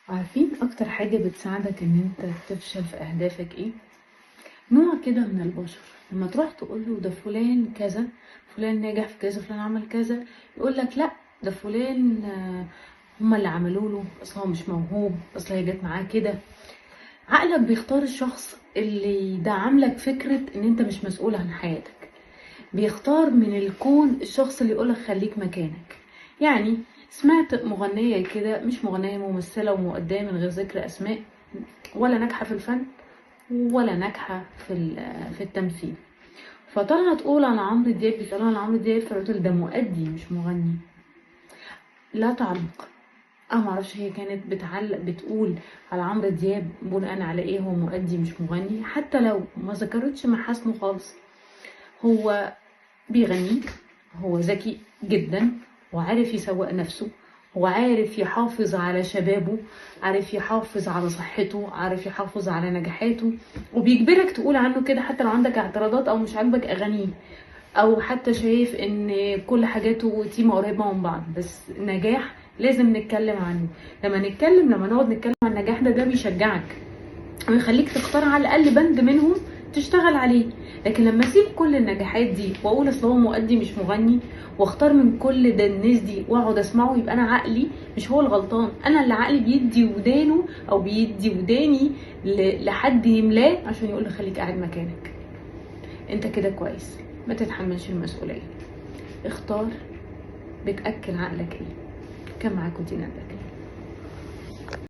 عارفين اكتر حاجة بتساعدك ان انت تفشل في اهدافك ايه؟ نوع كده من البشر لما تروح تقوله ده فلان كذا، فلان نجح في كذا، فلان عمل كذا، يقول لك لا، ده فلان هما اللي عملوا له، اصل هو مش موهوب، اصل هي جت معاه كده. عقلك بيختار الشخص اللي يدعم لك فكرة ان انت مش مسؤول عن حياتك، بيختار من الكون الشخص اللي يقولك خليك مكانك. يعني سمعت مغنية كده، مش مغنية، ممثلة ومؤدية من غير ذكر أسماء، ولا ناجحة في الفن ولا ناجحة في التمثيل، فطلعت تقول على عمرو دياب، بيسألوها على عمرو دياب فقلت ده مؤدي مش مغني. لا تعليق. انا معرفش هي كانت بتعلق بتقول على عمرو دياب بناء على ايه هو مؤدي مش مغني، حتى لو ما ذكرتش محاسنه خالص. هو بيغني، هو ذكي جدا وعارف يسوق نفسه، وعارف يحافظ على شبابه، عارف يحافظ على صحته، عارف يحافظ على نجاحاته، وبيجبرك تقول عنه كده حتى لو عندك اعتراضات او مش عاجبك اغانيه، او حتى شايف ان كل حاجاته تيمة قريبة من بعض، بس نجاح لازم نتكلم عنه. لما نقعد نتكلم عن النجاح ده بيشجعك ويخليك تختار على الاقل بند منهم تشتغل عليه. لكن لما اسيب كل النجاحات دي واقول اصل هو مؤدي مش مغني، واختار من كل ده الناس دي واقعد اسمعه، يبقى انا عقلي مش هو الغلطان، انا اللي عقلي بيدي ودانه او بيدي وداني لحد يملاه عشان يقول لي خليك قاعد مكانك، انت كده كويس، ما تتحملش المسؤوليه. اختار بتاكل عقلك ايه. كان معاكم دينا.